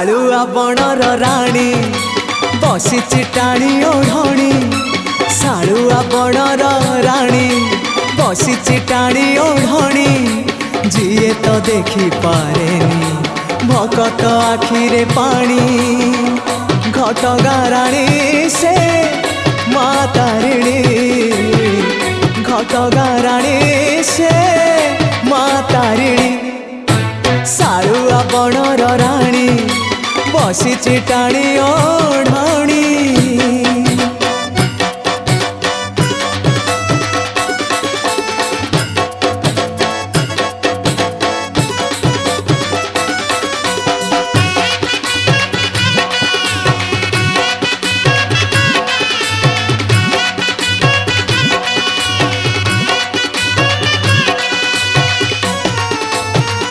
सालुआ बणर राणी बसिची टाणी ओढ़णी सालुआ बणर राणी बसिची टाणी ओढ़णी जिए तो देखी पारेनी भकत आखिरे पानी घटगां राणी से माँ तारिणी घटगां राणी से माँ तारिणी सालुआ बणर राणी बसिची टाणी ओढ़णी।